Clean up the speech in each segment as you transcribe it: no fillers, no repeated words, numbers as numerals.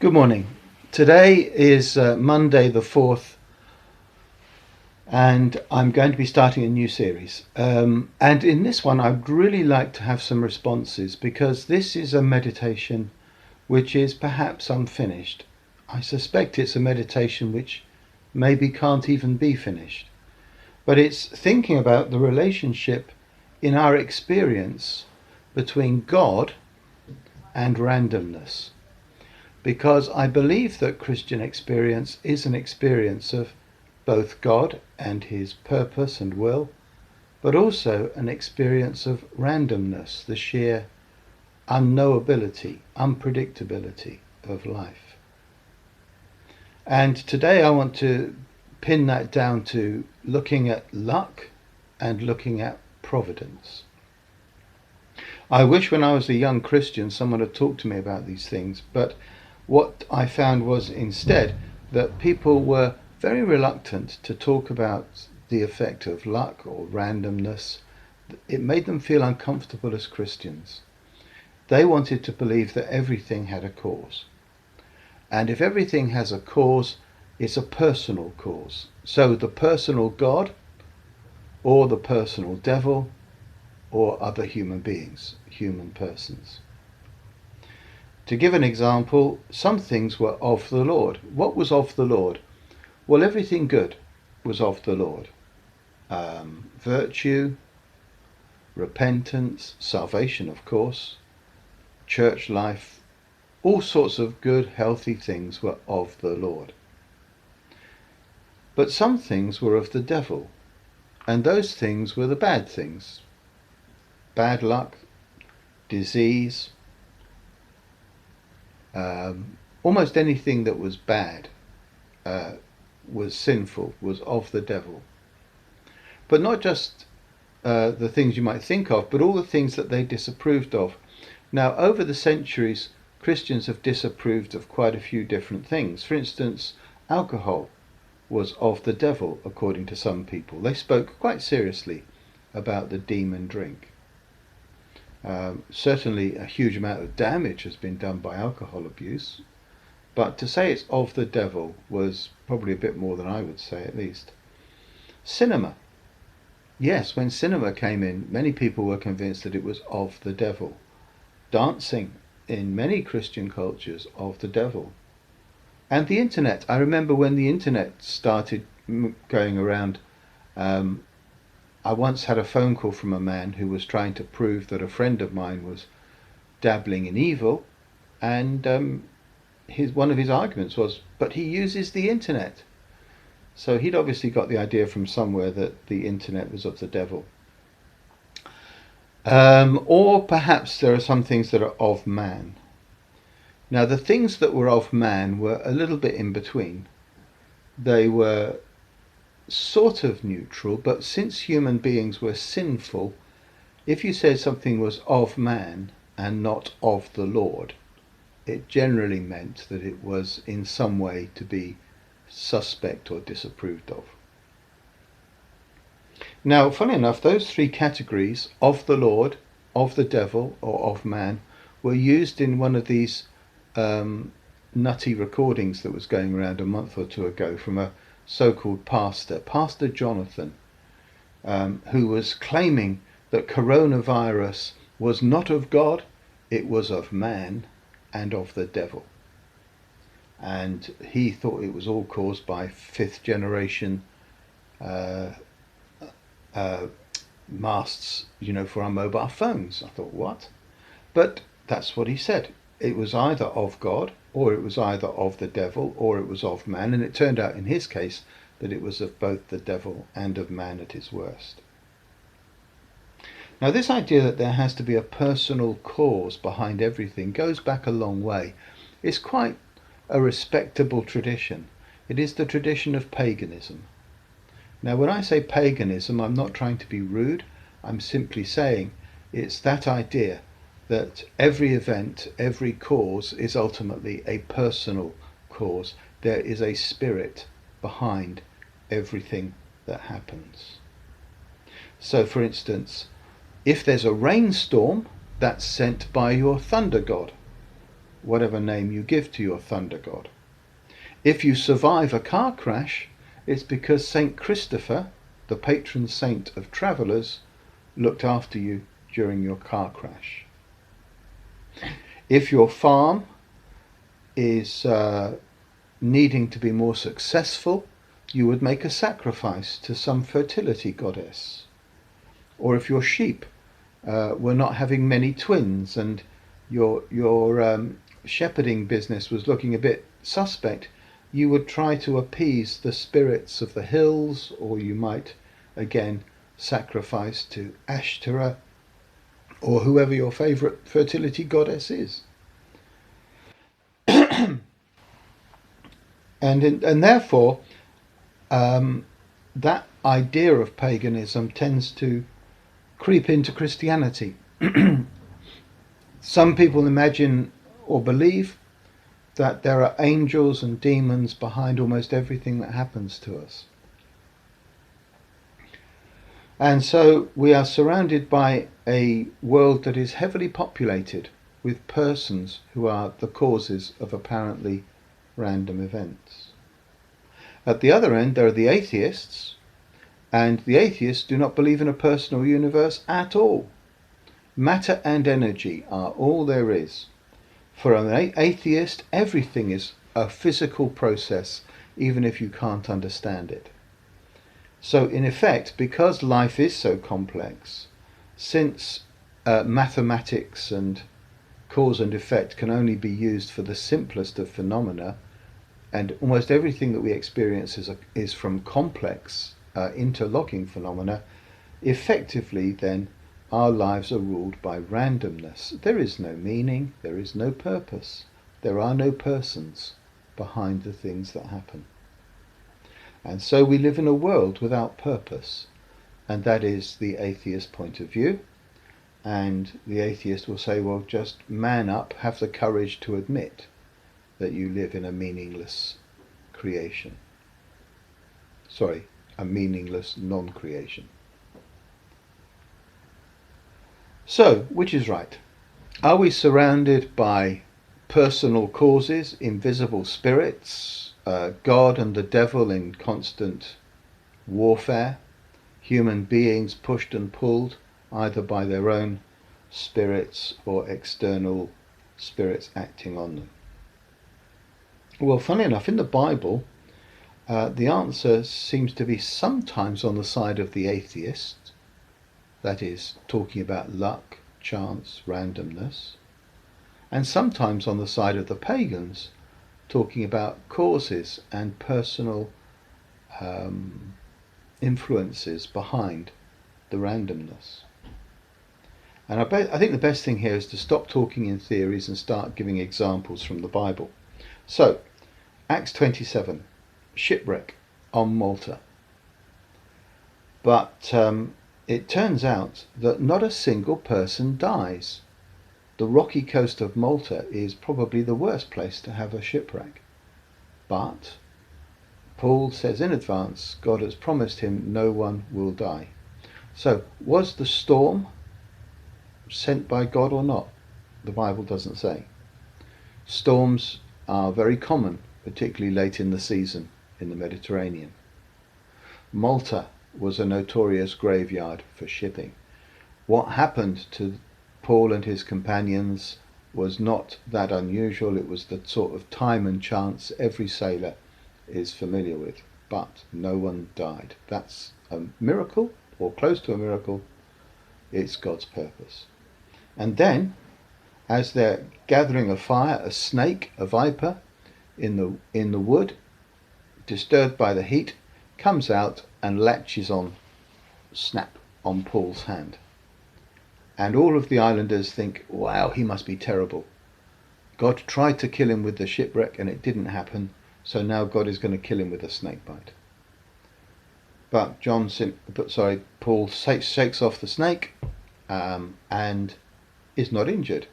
Good morning. Today is Monday the 4th, and I'm going to be starting a new series. And in this one, I'd really like to have some responses because this is a meditation which is perhaps unfinished. I suspect it's a meditation which maybe can't even be finished. But it's thinking about the relationship in our experience between God and randomness. Because I believe that Christian experience is an experience of both God and his purpose and will, but also an experience of randomness, the sheer unknowability, unpredictability of life. And today I want to pin that down to looking at luck and looking at providence. I wish when I was a young Christian someone had talked to me about these things, but what I found was instead that people were very reluctant to talk about the effect of luck or randomness. It made them feel uncomfortable as Christians. They wanted to believe that everything had a cause. And if everything has a cause, it's a personal cause. So the personal God or the personal devil or other human beings, human persons. To give an example, some things were of the Lord. What was of the Lord? Well, everything good was of the Lord. Virtue, repentance, salvation, of course, church life, all sorts of good, healthy things were of the Lord. But some things were of the devil, and those things were the bad things. Bad luck, disease, almost anything that was bad was sinful, was of the devil. But not just the things you might think of, but all the things that they disapproved of. Now, over the centuries, Christians have disapproved of quite a few different things. For instance, alcohol was of the devil, according to some people. They spoke quite seriously about the demon drink. Certainly a huge amount of damage has been done by alcohol abuse, but to say it's of the devil was probably a bit more than I would say, at least. Cinema. Yes, when cinema came in, many people were convinced that it was of the devil. Dancing, in many Christian cultures, of the devil. And the internet. I remember when the internet started going around, I once had a phone call from a man who was trying to prove that a friend of mine was dabbling in evil, and one of his arguments was, but he uses the internet. So he'd obviously got the idea from somewhere that the internet was of the devil. Or perhaps there are some things that are of man. Now, the things that were of man were a little bit in between. They were sort of neutral, but since human beings were sinful, if you said something was of man and not of the Lord, it generally meant that it was in some way to be suspect or disapproved of. Now, funny enough, those three categories, of the Lord, of the devil, or of man, were used in one of these nutty recordings that was going around a month or two ago from a so-called Pastor Jonathan, who was claiming that coronavirus was not of God, it was of man and of the devil. And he thought it was all caused by fifth generation masts, for our mobile phones. I thought, what? But that's what he said. It was either of God, or it was either of the devil, or it was of man. And it turned out in his case that it was of both the devil and of man at his worst. Now, this idea that there has to be a personal cause behind everything goes back a long way. It's quite a respectable tradition. It is the tradition of paganism. Now, when I say paganism, I'm not trying to be rude. I'm simply saying it's that idea that every event, every cause is ultimately a personal cause. There is a spirit behind everything that happens. So, for instance, if there's a rainstorm, that's sent by your thunder god. whatever name you give to your thunder god. If you survive a car crash, it's because Saint Christopher, the patron saint of travellers, looked after you during your car crash. If your farm is needing to be more successful, you would make a sacrifice to some fertility goddess. Or if your sheep were not having many twins and your shepherding business was looking a bit suspect, you would try to appease the spirits of the hills, or you might again sacrifice to Ashtoreth or whoever your favourite fertility goddess is. And therefore that idea of paganism tends to creep into Christianity. Some people imagine or believe that there are angels and demons behind almost everything that happens to us. And so we are surrounded by a world that is heavily populated with persons who are the causes of apparently random events. At the other end, there are the atheists, and the atheists do not believe in a personal universe at all. Matter and energy are all there is. For an atheist, everything is a physical process, even if you can't understand it. So in effect, because life is so complex, since mathematics and cause and effect can only be used for the simplest of phenomena, and almost everything that we experience is from complex interlocking phenomena, effectively then our lives are ruled by randomness. There is no meaning, there is no purpose, there are no persons behind the things that happen. And so we live in a world without purpose, and that is the atheist point of view. And the atheist will say, well, just man up, have the courage to admit that you live in a meaningless creation. Sorry, a meaningless non-creation. So, which is right? Are we surrounded by personal causes, invisible spirits, God and the devil in constant warfare, human beings pushed and pulled either by their own spirits or external spirits acting on them? Well, funny enough, in the Bible, the answer seems to be sometimes on the side of the atheist, that is, talking about luck, chance, randomness, and sometimes on the side of the pagans, talking about causes and personal influences behind the randomness. And I think the best thing here is to stop talking in theories and start giving examples from the Bible. So, Acts 27, shipwreck on Malta. But it turns out that not a single person dies. The rocky coast of Malta is probably the worst place to have a shipwreck. But Paul says in advance, God has promised him no one will die. So, was the storm sent by God or not? The Bible doesn't say. Storms are very common, particularly late in the season in the Mediterranean. Malta was a notorious graveyard for shipping. What happened to Paul and his companions was not that unusual. It was the sort of time and chance every sailor is familiar with, but no one died. That's a miracle, or close to a miracle. It's God's purpose. And then, as they're gathering a fire, a snake, a viper in the wood, disturbed by the heat, comes out and latches on, snap, on Paul's hand. And all of the islanders think, wow, he must be terrible. God tried to kill him with the shipwreck and it didn't happen, so now God is going to kill him with a snake bite. But Paul shakes off the snake and is not injured.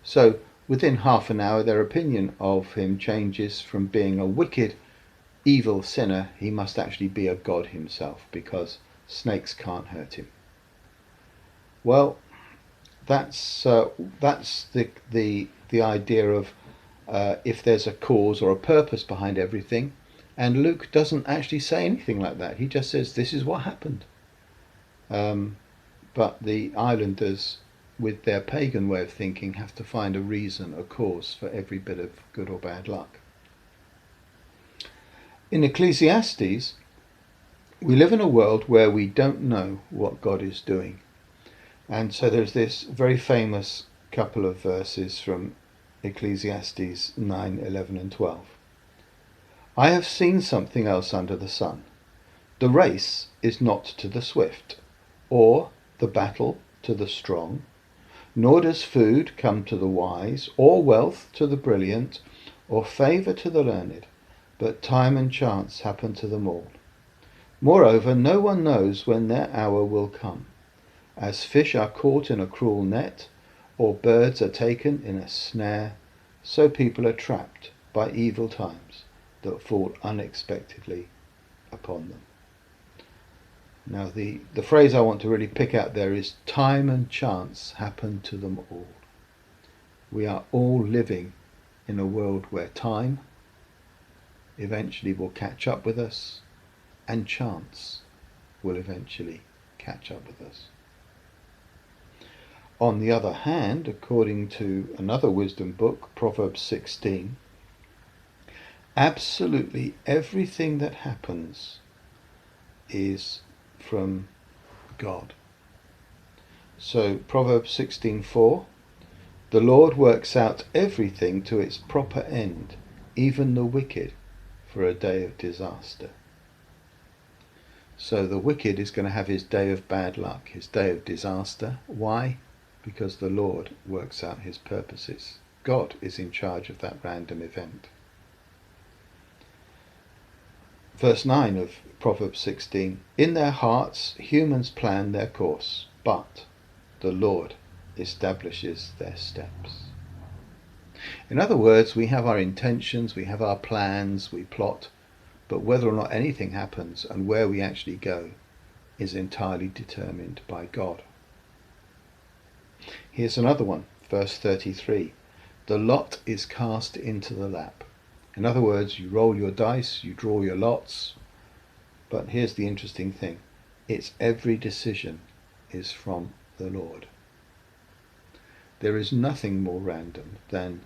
So within half an hour their opinion of him changes from being a wicked, evil sinner. He must actually be a god himself, because snakes can't hurt him. Well, that's the the idea of if there's a cause or a purpose behind everything. And Luke doesn't actually say anything like that. He just says, this is what happened. But the islanders, with their pagan way of thinking, have to find a reason, a cause for every bit of good or bad luck. In Ecclesiastes, we live in a world where we don't know what God is doing. And so there's this very famous couple of verses from Ecclesiastes 9, 11 and 12. I have seen something else under the sun. The race is not to the swift, or the battle to the strong, nor does food come to the wise, or wealth to the brilliant, or favour to the learned, but time and chance happen to them all. Moreover, no one knows when their hour will come. As fish are caught in a cruel net, or birds are taken in a snare, so people are trapped by evil times that fall unexpectedly upon them. Now the phrase I want to really pick out there is time and chance happen to them all. We are all living in a world where time eventually will catch up with us and chance will eventually catch up with us. On the other hand, according to another wisdom book, Proverbs 16, absolutely everything that happens is from God. So Proverbs 16:4, the Lord works out everything to its proper end, even the wicked for a day of disaster. So the wicked is going to have his day of bad luck, his day of disaster. Why? Because the Lord works out his purposes. God is in charge of that random event. Verse 9 of Proverbs 16, in their hearts humans plan their course, but the Lord establishes their steps. In other words, we have our intentions, we have our plans, we plot, but whether or not anything happens and where we actually go is entirely determined by God. Here's another one, verse 33. The lot is cast into the lap. In other words, you roll your dice, you draw your lots, but here's the interesting thing. It's every decision is from the Lord. There is nothing more random than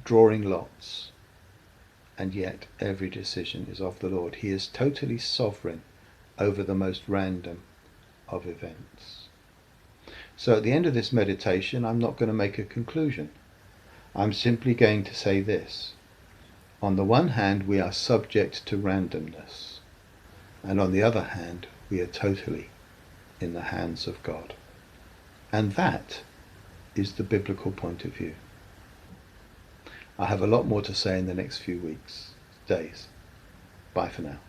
drawing lots, and yet every decision is of the Lord. He is totally sovereign over the most random of events. So at the end of this meditation, I'm not going to make a conclusion. I'm simply going to say this. On the one hand, we are subject to randomness, and on the other hand, we are totally in the hands of God. And that is the biblical point of view. I have a lot more to say in the next few weeks, days. Bye for now.